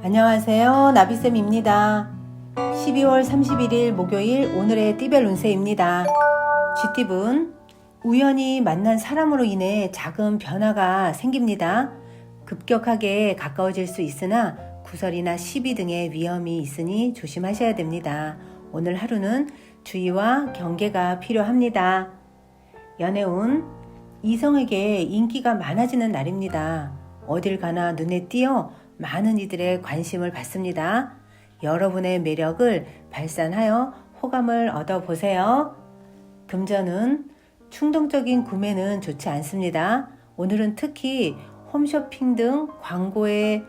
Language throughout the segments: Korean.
안녕하세요. 나비쌤입니다. 12월 31일 목요일 오늘의 띠별 운세입니다. 쥐띠분, 우연히 만난 사람으로 인해 작은 변화가 생깁니다. 급격하게 가까워질 수 있으나 구설이나 시비 등의 위험이 있으니 조심하셔야 됩니다. 오늘 하루는 주의와 경계가 필요합니다. 연애운, 이성에게 인기가 많아지는 날입니다. 어딜 가나 눈에 띄어 많은 이들의 관심을 받습니다. 여러분의 매력을 발산하여 호감을 얻어보세요. 금전은 충동적인 구매는 좋지 않습니다. 오늘은 특히 홈쇼핑 등 광고에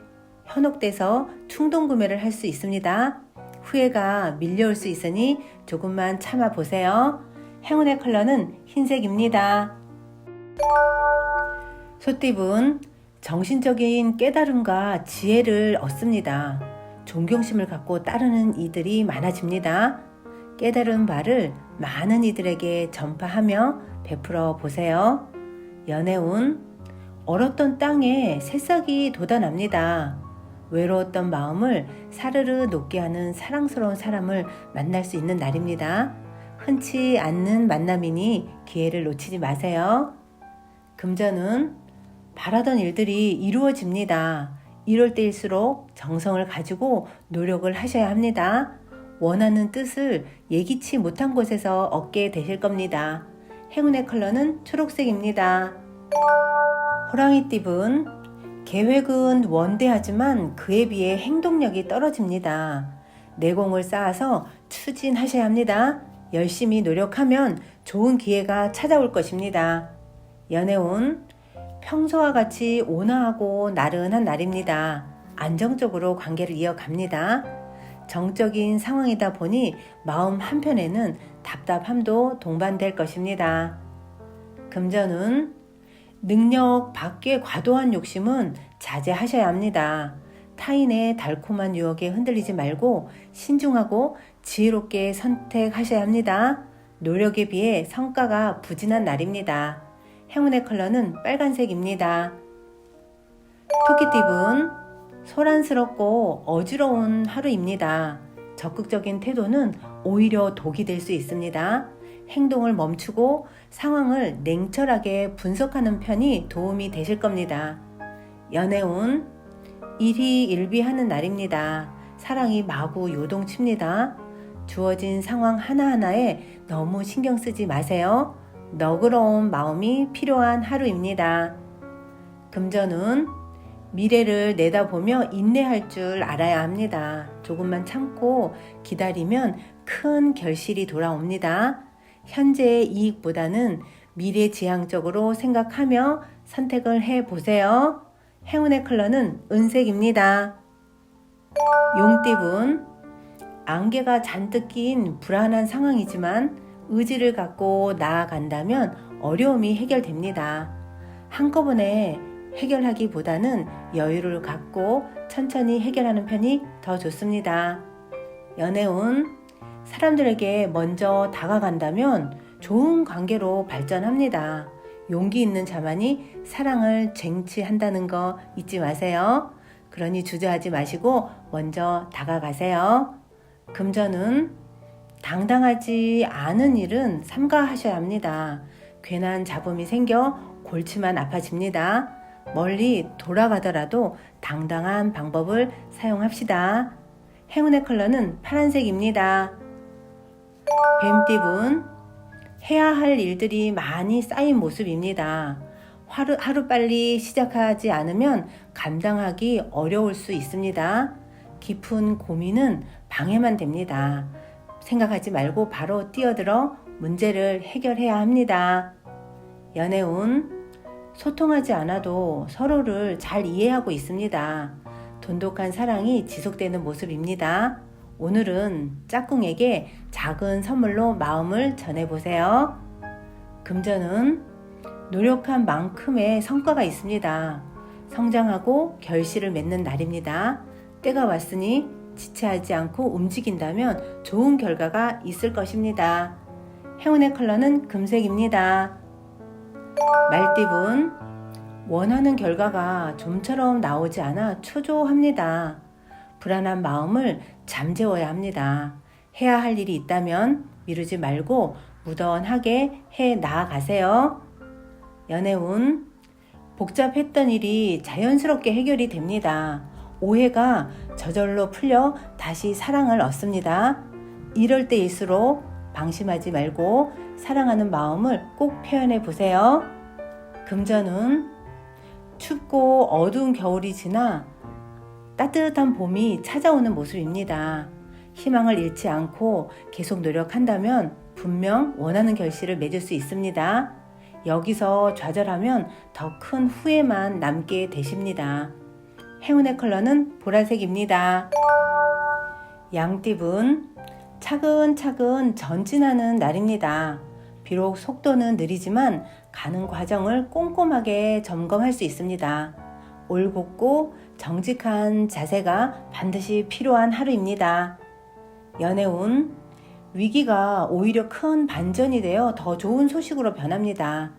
현혹돼서 충동 구매를 할 수 있습니다. 후회가 밀려올 수 있으니 조금만 참아보세요. 행운의 컬러는 흰색입니다. 소띠분, 정신적인 깨달음과 지혜를 얻습니다. 존경심을 갖고 따르는 이들이 많아집니다. 깨달은 바를 많은 이들에게 전파하며 베풀어 보세요. 연애운, 얼었던 땅에 새싹이 돋아납니다. 외로웠던 마음을 사르르 녹게 하는 사랑스러운 사람을 만날 수 있는 날입니다. 흔치 않는 만남이니 기회를 놓치지 마세요. 금전은 바라던 일들이 이루어집니다. 이럴 때일수록 정성을 가지고 노력을 하셔야 합니다. 원하는 뜻을 예기치 못한 곳에서 얻게 되실 겁니다. 행운의 컬러는 초록색입니다. 호랑이띠분, 계획은 원대하지만 그에 비해 행동력이 떨어집니다. 내공을 쌓아서 추진하셔야 합니다. 열심히 노력하면 좋은 기회가 찾아올 것입니다. 연애운, 평소와 같이 온화하고 나른한 날입니다. 안정적으로 관계를 이어갑니다. 정적인 상황이다 보니 마음 한편에는 답답함도 동반될 것입니다. 금전운, 능력 밖의 과도한 욕심은 자제하셔야 합니다. 타인의 달콤한 유혹에 흔들리지 말고 신중하고 지혜롭게 선택하셔야 합니다. 노력에 비해 성과가 부진한 날입니다. 행운의 컬러는 빨간색입니다. 토끼띠분, 소란스럽고 어지러운 하루입니다. 적극적인 태도는 오히려 독이 될 수 있습니다. 행동을 멈추고 상황을 냉철하게 분석하는 편이 도움이 되실 겁니다. 연애운, 일희일비하는 날입니다. 사랑이 마구 요동칩니다. 주어진 상황 하나하나에 너무 신경 쓰지 마세요. 너그러운 마음이 필요한 하루입니다. 금전은 미래를 내다보며 인내할 줄 알아야 합니다. 조금만 참고 기다리면 큰 결실이 돌아옵니다. 현재의 이익보다는 미래지향적으로 생각하며 선택을 해보세요. 행운의 컬러는 은색입니다. 용띠분, 안개가 잔뜩 낀 불안한 상황이지만 의지를 갖고 나아간다면 어려움이 해결됩니다. 한꺼번에 해결하기보다는 여유를 갖고 천천히 해결하는 편이 더 좋습니다. 연애운, 사람들에게 먼저 다가간다면 좋은 관계로 발전합니다. 용기 있는 자만이 사랑을 쟁취한다는 거 잊지 마세요. 그러니 주저하지 마시고 먼저 다가가세요. 금전은 당당하지 않은 일은 삼가하셔야 합니다. 괜한 잡음이 생겨 골치만 아파집니다. 멀리 돌아가더라도 당당한 방법을 사용합시다. 행운의 컬러는 파란색입니다. 뱀띠분, 해야 할 일들이 많이 쌓인 모습입니다. 하루빨리 시작하지 않으면 감당하기 어려울 수 있습니다. 깊은 고민은 방해만 됩니다. 생각하지 말고 바로 뛰어들어 문제를 해결해야 합니다. 연애운, 소통하지 않아도 서로를 잘 이해하고 있습니다. 돈독한 사랑이 지속되는 모습입니다. 오늘은 짝꿍에게 작은 선물로 마음을 전해보세요. 금전은 노력한 만큼의 성과가 있습니다. 성장하고 결실을 맺는 날입니다. 때가 왔으니 지체하지 않고 움직인다면 좋은 결과가 있을 것입니다. 행운의 컬러는 금색입니다. 말띠분, 원하는 결과가 좀처럼 나오지 않아 초조합니다. 불안한 마음을 잠재워야 합니다. 해야 할 일이 있다면 미루지 말고 무던하게 해 나아가세요. 연애운, 복잡했던 일이 자연스럽게 해결이 됩니다. 오해가 저절로 풀려 다시 사랑을 얻습니다. 이럴 때일수록 방심하지 말고 사랑하는 마음을 꼭 표현해 보세요. 금전운, 춥고 어두운 겨울이 지나 따뜻한 봄이 찾아오는 모습입니다. 희망을 잃지 않고 계속 노력한다면 분명 원하는 결실을 맺을 수 있습니다. 여기서 좌절하면 더 큰 후회만 남게 되십니다. 행운의 컬러는 보라색입니다. 양띠분, 차근차근 전진하는 날입니다. 비록 속도는 느리지만 가는 과정을 꼼꼼하게 점검할 수 있습니다. 올곧고 정직한 자세가 반드시 필요한 하루입니다. 연애운, 위기가 오히려 큰 반전이 되어 더 좋은 소식으로 변합니다.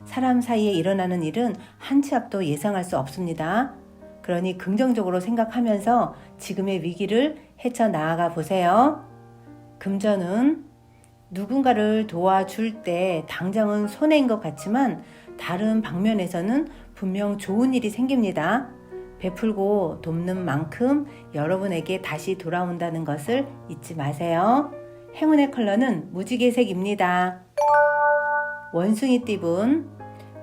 사람 사이에 일어나는 일은 한 치 앞도 예상할 수 없습니다. 그러니 긍정적으로 생각하면서 지금의 위기를 헤쳐나가 보세요. 금전은, 누군가를 도와줄 때 당장은 손해인 것 같지만 다른 방면에서는 분명 좋은 일이 생깁니다. 베풀고 돕는 만큼 여러분에게 다시 돌아온다는 것을 잊지 마세요. 행운의 컬러는 무지개색입니다. 원숭이띠분,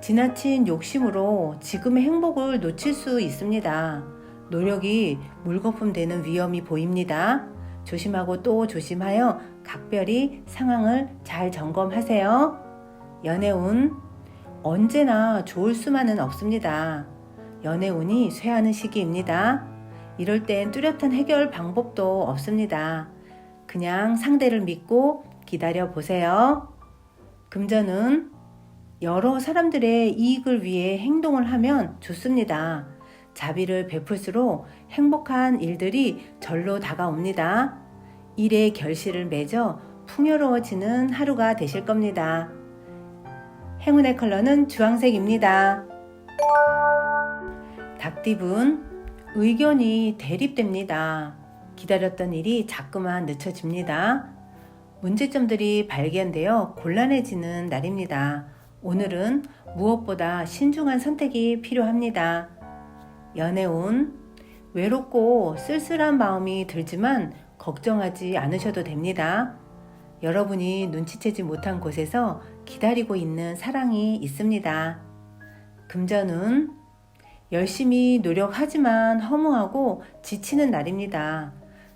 지나친 욕심으로 지금의 행복을 놓칠 수 있습니다. 노력이 물거품 되는 위험이 보입니다. 조심하고 또 조심하여 각별히 상황을 잘 점검하세요. 연애운, 언제나 좋을 수만은 없습니다. 연애운이 쇠하는 시기입니다. 이럴 땐 뚜렷한 해결 방법도 없습니다. 그냥 상대를 믿고 기다려 보세요. 금전은, 여러 사람들의 이익을 위해 행동을 하면 좋습니다. 자비를 베풀수록 행복한 일들이 절로 다가옵니다. 일의 결실을 맺어 풍요로워지는 하루가 되실 겁니다. 행운의 컬러는 주황색입니다. 닭띠분, 의견이 대립됩니다. 기다렸던 일이 자꾸만 늦춰집니다. 문제점들이 발견되어 곤란해지는 날입니다. 오늘은 무엇보다 신중한 선택이 필요합니다. 연애운, 외롭고 쓸쓸한 마음이 들지만 걱정하지 않으셔도 됩니다. 여러분이 눈치채지 못한 곳에서 기다리고 있는 사랑이 있습니다. 금전운, 열심히 노력하지만 허무하고 지치는 날입니다.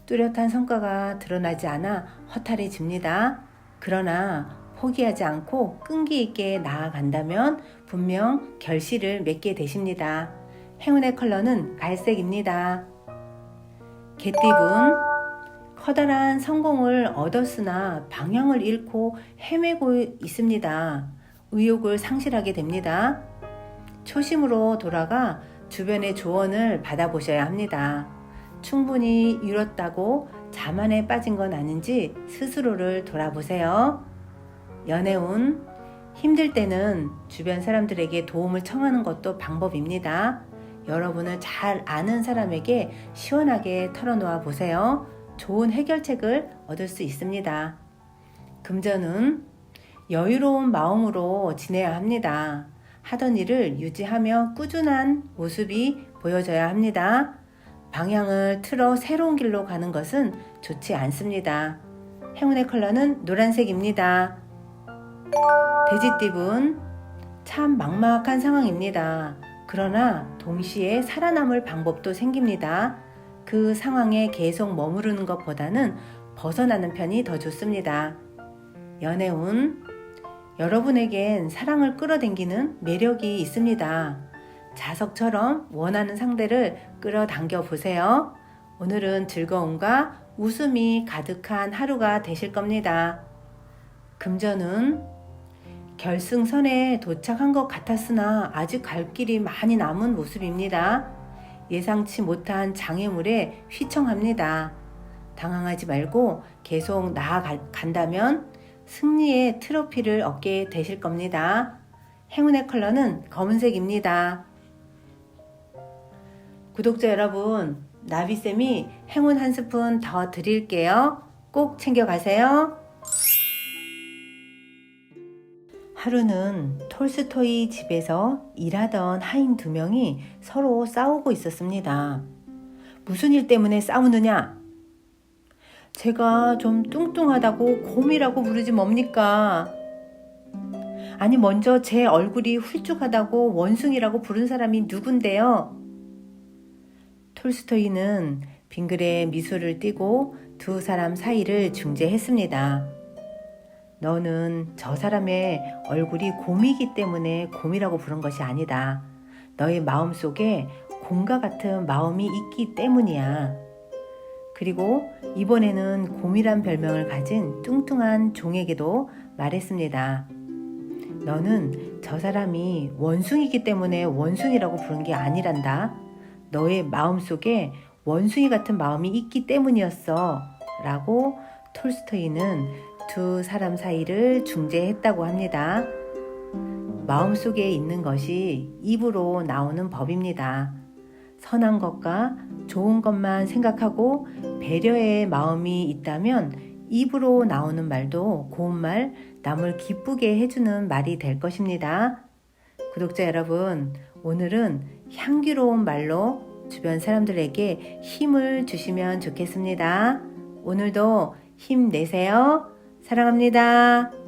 뚜렷한 성과가 드러나지 않아 허탈해집니다. 그러나 포기하지 않고 끈기 있게 나아간다면 분명 결실을 맺게 되십니다. 행운의 컬러는 갈색입니다. 개띠분, 커다란 성공을 얻었으나 방향을 잃고 헤매고 있습니다. 의욕을 상실하게 됩니다. 초심으로 돌아가 주변의 조언을 받아보셔야 합니다. 충분히 이뤘다고 자만에 빠진 건 아닌지 스스로를 돌아보세요. 연애운, 힘들 때는 주변 사람들에게 도움을 청하는 것도 방법입니다. 여러분을 잘 아는 사람에게 시원하게 털어놓아 보세요. 좋은 해결책을 얻을 수 있습니다. 금전은, 여유로운 마음으로 지내야 합니다. 하던 일을 유지하며 꾸준한 모습이 보여져야 합니다. 방향을 틀어 새로운 길로 가는 것은 좋지 않습니다. 행운의 컬러는 노란색입니다. 돼지띠분, 참 막막한 상황입니다. 그러나 동시에 살아남을 방법도 생깁니다. 그 상황에 계속 머무르는 것보다는 벗어나는 편이 더 좋습니다. 연애운, 여러분에겐 사랑을 끌어당기는 매력이 있습니다. 자석처럼 원하는 상대를 끌어당겨 보세요. 오늘은 즐거움과 웃음이 가득한 하루가 되실 겁니다. 금전은, 결승선에 도착한 것 같았으나 아직 갈 길이 많이 남은 모습입니다. 예상치 못한 장애물에 휘청합니다. 당황하지 말고 계속 나아간다면 승리의 트로피를 얻게 되실 겁니다. 행운의 컬러는 검은색입니다. 구독자 여러분, 나비쌤이 행운 한 스푼 더 드릴게요. 꼭 챙겨가세요. 하루는 톨스토이 집에서 일하던 하인 두 명이 서로 싸우고 있었습니다. 무슨 일 때문에 싸우느냐? 제가 좀 뚱뚱하다고 곰이라고 부르지 뭡니까? 아니 먼저 제 얼굴이 훌쭉하다고 원숭이라고 부른 사람이 누군데요? 톨스토이는 빙그레 미소를 띠고 두 사람 사이를 중재했습니다. 너는 저 사람의 얼굴이 곰이기 때문에 곰이라고 부른 것이 아니다. 너의 마음속에 곰과 같은 마음이 있기 때문이야. 그리고 이번에는 곰이란 별명을 가진 뚱뚱한 종에게도 말했습니다. 너는 저 사람이 원숭이기 때문에 원숭이라고 부른 게 아니란다. 너의 마음속에 원숭이 같은 마음이 있기 때문이었어. 라고 톨스토이는 두 사람 사이를 중재했다고 합니다. 마음속에 있는 것이 입으로 나오는 법입니다. 선한 것과 좋은 것만 생각하고 배려의 마음이 있다면 입으로 나오는 말도 고운 말, 남을 기쁘게 해주는 말이 될 것입니다. 구독자 여러분, 오늘은 향기로운 말로 주변 사람들에게 힘을 주시면 좋겠습니다. 오늘도 힘내세요. 사랑합니다.